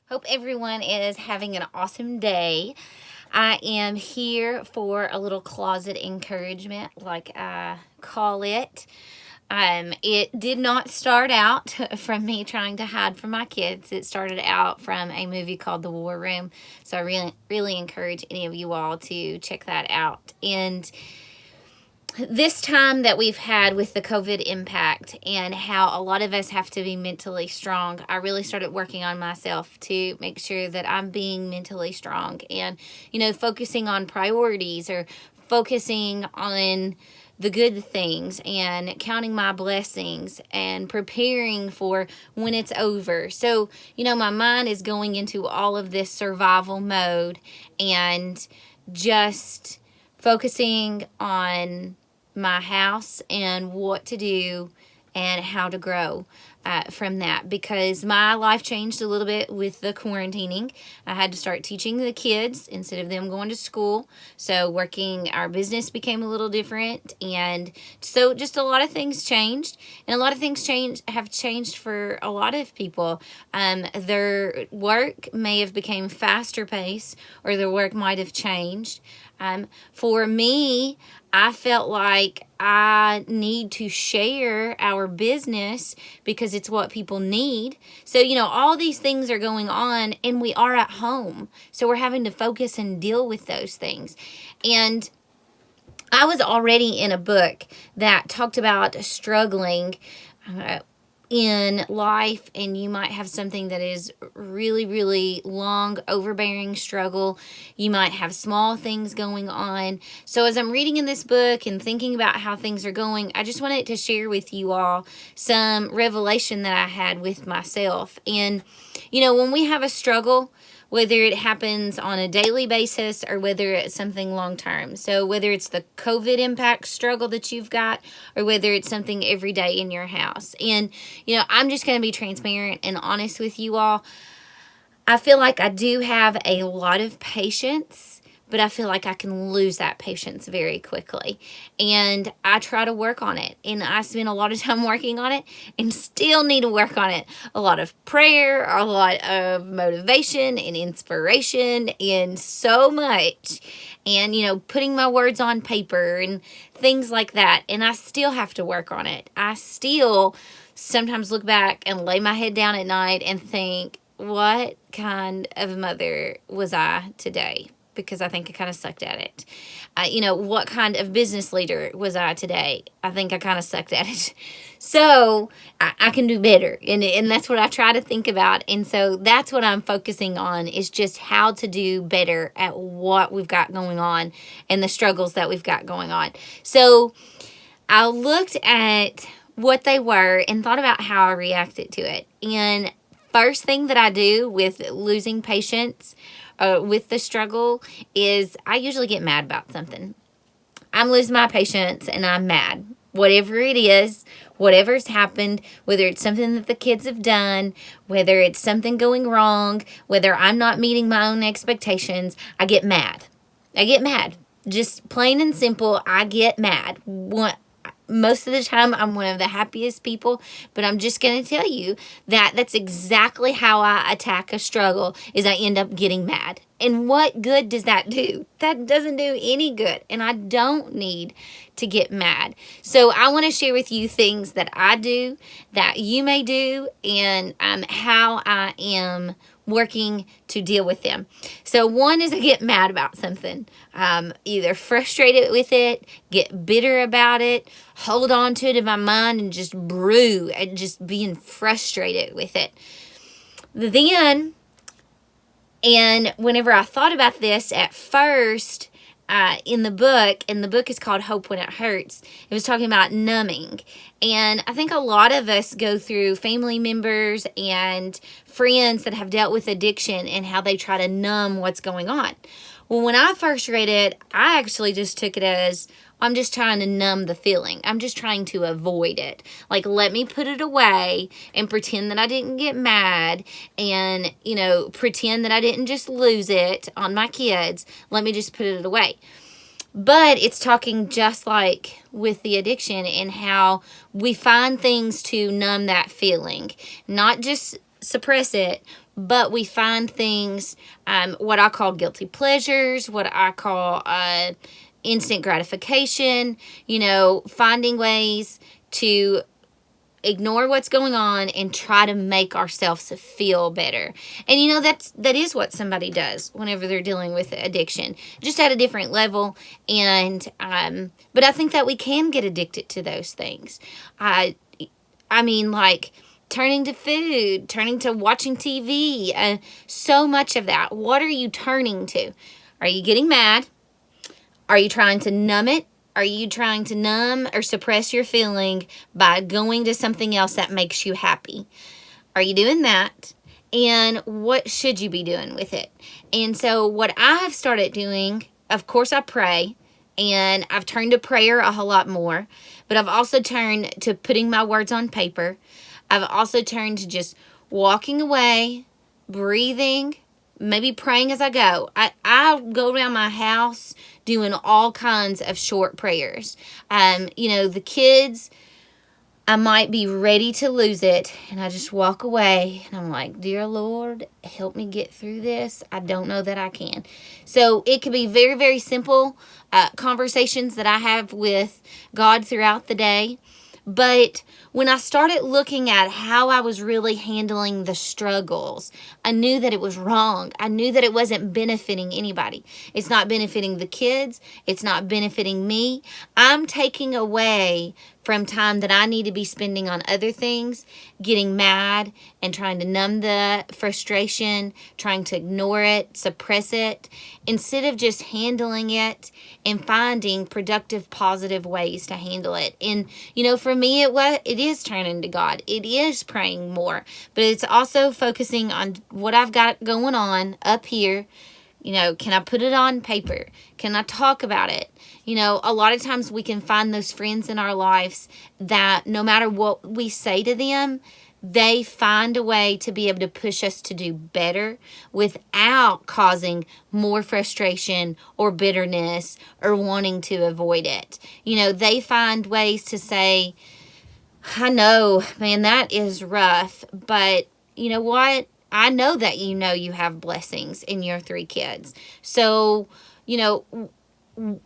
Hope everyone is having an awesome day. I am here for a little closet encouragement, like I call it. It did not start out from me trying to hide from my kids. It started out from a movie called The War Room. So I really encourage any of you all to check that out. And this time that we've had with the COVID impact and how a lot of us have to be mentally strong, I really started working on myself to make sure that I'm being mentally strong and, focusing on priorities or focusing on the good things and counting my blessings and preparing for when it's over. So, my mind is going into all of this survival mode and just focusing on my house and what to do and how to grow from that, because my life changed a little bit with the quarantining. I had to start teaching the kids instead of them going to school. So our business became a little different. And so just a lot of things changed, and a lot of things have changed for a lot of people. Their work may have become faster paced, or their work might have changed. For me, I felt like I need to share our business because it's what people need. So, all these things are going on and we are at home. So we're having to focus and deal with those things. And I was already in a book that talked about struggling in life, and you might have something that is really, really long, overbearing struggle. You might have small things going on. So as I'm reading in this book and thinking about how things are going, I just wanted to share with you all some revelation that I had with myself. And, when we have a struggle, whether it happens on a daily basis or whether it's something long term. So whether it's the COVID impact struggle that you've got, or whether it's something every day in your house. And, I'm just going to be transparent and honest with you all. I feel like I do have a lot of patience, but I feel like I can lose that patience very quickly. And I try to work on it. And I spend a lot of time working on it and still need to work on it. A lot of prayer, a lot of motivation and inspiration, and so much. And, putting my words on paper and things like that. And I still have to work on it. I still sometimes look back and lay my head down at night and think, what kind of mother was I today? Because I think I kind of sucked at it. What kind of business leader was I today? I think I kind of sucked at it. So I can do better. And that's what I try to think about. And so that's what I'm focusing on, is just how to do better at what we've got going on and the struggles that we've got going on. So I looked at what they were and thought about how I reacted to it. And first thing that I do with losing patience with the struggle is I usually get mad about something. I'm losing my patience and I'm mad. Whatever it is, whatever's happened, whether it's something that the kids have done, whether it's something going wrong, whether I'm not meeting my own expectations, I get mad. I get mad. Just plain and simple, I get mad. Most of the time, I'm one of the happiest people, but I'm just going to tell you that that's exactly how I attack a struggle, is I end up getting mad. And what good does that do? That doesn't do any good, and I don't need to get mad. So I want to share with you things that I do, that you may do, and how I am working to deal with them. So one is I get mad about something, either frustrated with it, get bitter about it, hold on to it in my mind and just brew and just being frustrated with it. Then, and whenever I thought about this at first, in the book, and the book is called Hope When It Hurts, it was talking about numbing. And I think a lot of us go through family members and friends that have dealt with addiction and how they try to numb what's going on. Well, when I first read it, I actually just took it as, I'm just trying to numb the feeling. I'm just trying to avoid it. Like, let me put it away and pretend that I didn't get mad and, pretend that I didn't just lose it on my kids. Let me just put it away. But it's talking just like with the addiction and how we find things to numb that feeling, not just suppress it, but we find things, what I call guilty pleasures, what I call instant gratification, finding ways to ignore what's going on and try to make ourselves feel better. And that is what somebody does whenever they're dealing with addiction, just at a different level. And but I think that we can get addicted to those things. I mean, like turning to food, turning to watching TV, so much of that. What are you turning to? Are you getting mad? Are you trying to numb it? Are you trying to numb or suppress your feeling by going to something else that makes you happy? Are you doing that? And what should you be doing with it? And so what I've started doing, of course I pray, and I've turned to prayer a whole lot more, but I've also turned to putting my words on paper. I've also turned to just walking away, breathing, maybe praying as I go. I go around my house doing all kinds of short prayers. The kids, I might be ready to lose it, and I just walk away, and I'm like, dear Lord, help me get through this. I don't know that I can. So it can be very, very simple conversations that I have with God throughout the day. But when I started looking at how I was really handling the struggles, I knew that it was wrong. I knew that it wasn't benefiting anybody. It's not benefiting the kids. It's not benefiting me. I'm taking away from time that I need to be spending on other things, getting mad and trying to numb the frustration, trying to ignore it, suppress it, instead of just handling it and finding productive, positive ways to handle it. And, for me, it is turning to God. It is praying more, but it's also focusing on what I've got going on up here. Can I put it on paper? Can I talk about it? A lot of times we can find those friends in our lives that no matter what we say to them, they find a way to be able to push us to do better without causing more frustration or bitterness or wanting to avoid it. They find ways to say, I know, man, that is rough, but you know what? I know that you have blessings in your 3 kids. So,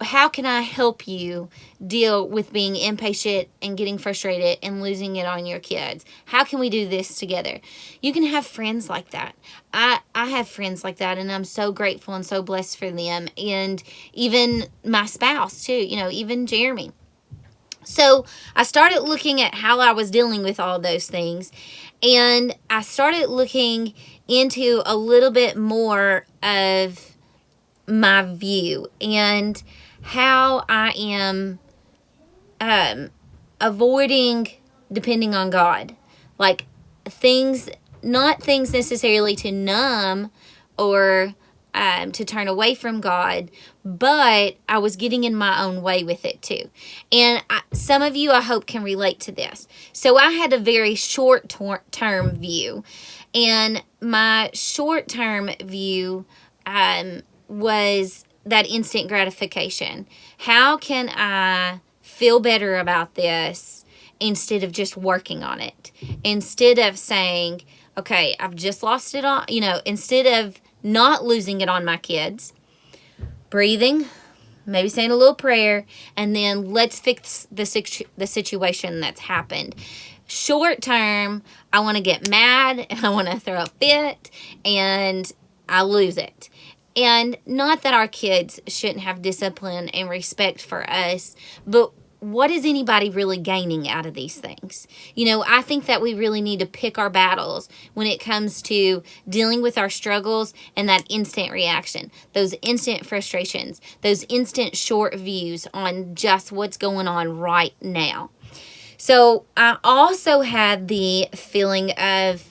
how can I help you deal with being impatient and getting frustrated and losing it on your kids? How can we do this together? You can have friends like that. I have friends like that, and I'm so grateful and so blessed for them. And even my spouse too, even Jeremy. So I started looking at how I was dealing with all those things, and I started looking into a little bit more of my view and how I am avoiding depending on God. Like not things necessarily to numb or to turn away from God, but I was getting in my own way with it too. And some of you, I hope, can relate to this. So I had a very short-term view, and my short-term view was that instant gratification. How can I feel better about this instead of just working on it? Instead of saying, okay, I've just lost it on, instead of not losing it on my kids, breathing, maybe saying a little prayer, and then let's fix the situation that's happened. Short term, I want to get mad and I want to throw a fit and I lose it. And not that our kids shouldn't have discipline and respect for us, but what is anybody really gaining out of these things? I think that we really need to pick our battles when it comes to dealing with our struggles and that instant reaction, those instant frustrations, those instant short views on just what's going on right now. So I also had the feeling of,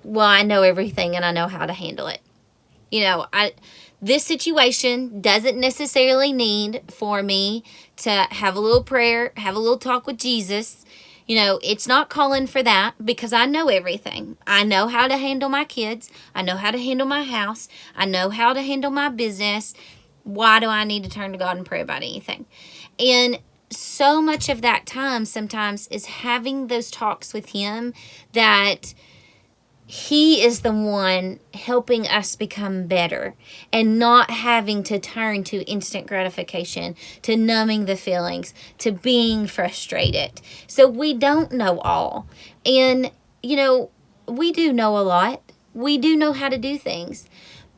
well, I know everything and I know how to handle it. This situation doesn't necessarily need for me to have a little prayer, have a little talk with Jesus. It's not calling for that because I know everything. I know how to handle my kids. I know how to handle my house. I know how to handle my business. Why do I need to turn to God and pray about anything? And so much of that time sometimes is having those talks with Him that He is the one helping us become better and not having to turn to instant gratification, to numbing the feelings, to being frustrated. So we don't know all. And, we do know a lot. We do know how to do things.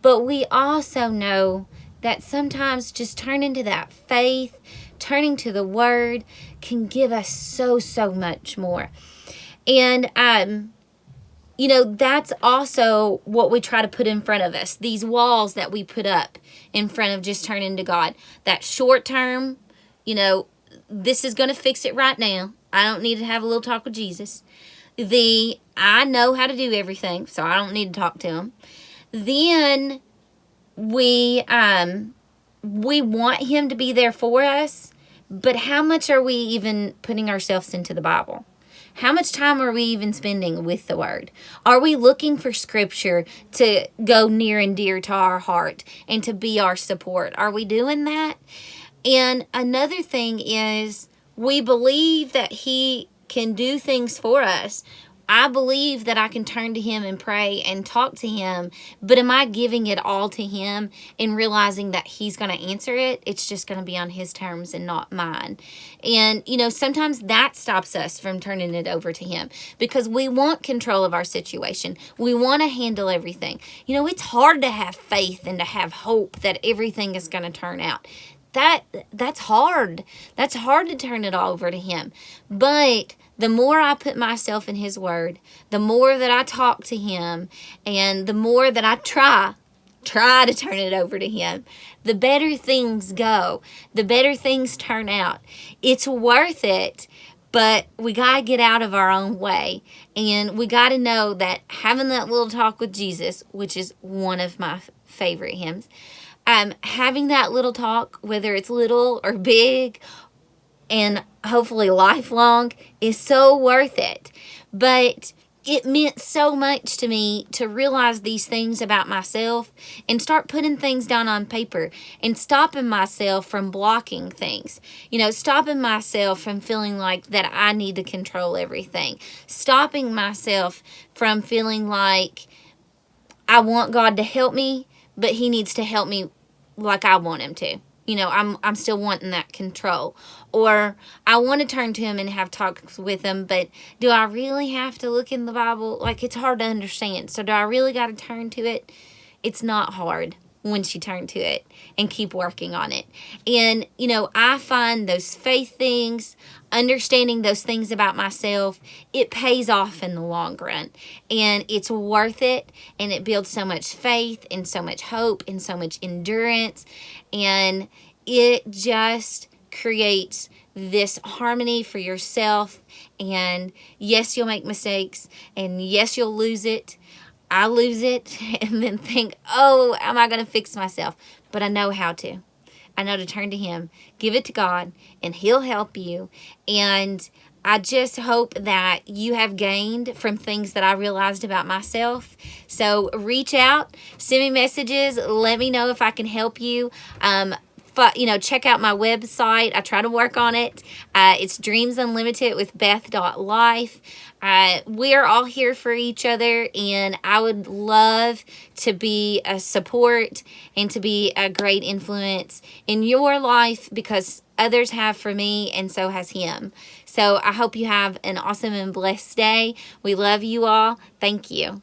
But we also know that sometimes just turning to that faith, turning to the Word can give us so, so much more. And, that's also what we try to put in front of us. These walls that we put up in front of just turning to God. That short term, this is going to fix it right now. I don't need to have a little talk with Jesus. I know how to do everything, so I don't need to talk to him. Then we want him to be there for us, but how much are we even putting ourselves into the Bible? How much time are we even spending with the Word? Are we looking for Scripture to go near and dear to our heart and to be our support? Are we doing that? And another thing is, we believe that he can do things for us. I believe that I can turn to him and pray and talk to him, but am I giving it all to him and realizing that he's going to answer it? It's just going to be on his terms and not mine. And, sometimes that stops us from turning it over to him because we want control of our situation. We want to handle everything. It's hard to have faith and to have hope that everything is going to turn out. That's hard. That's hard to turn it all over to him. But the more I put myself in his word, the more that I talk to him, and the more that I try to turn it over to him, the better things go, the better things turn out. It's worth it, but we got to get out of our own way. And we got to know that having that little talk with Jesus, which is one of my favorite hymns, having that little talk, whether it's little or big, and hopefully lifelong, is so worth it. But it meant so much to me to realize these things about myself and start putting things down on paper and stopping myself from blocking things. Stopping myself from feeling like that I need to control everything. Stopping myself from feeling like I want God to help me, but he needs to help me like I want him to. I'm still wanting that control. Or I want to turn to him and have talks with him, but do I really have to look in the Bible? Like, it's hard to understand. So do I really got to turn to it? It's not hard once you turn to it and keep working on it. And, I find those faith things, understanding those things about myself, it pays off in the long run. And it's worth it. And it builds so much faith and so much hope and so much endurance. And it just creates this harmony for yourself. And yes, you'll make mistakes. And yes, you'll lose it. I lose it and then think, oh, am I going to fix myself? But I know how to. I know to turn to him, give it to God, and he'll help you. And I just hope that you have gained from things that I realized about myself. So reach out, send me messages, let me know if I can help you. Check out my website. I try to work on it. It's Dreams Unlimited with Beth.life. We are all here for each other, and I would love to be a support and to be a great influence in your life because others have for me, and so has him. So I hope you have an awesome and blessed day. We love you all. Thank you.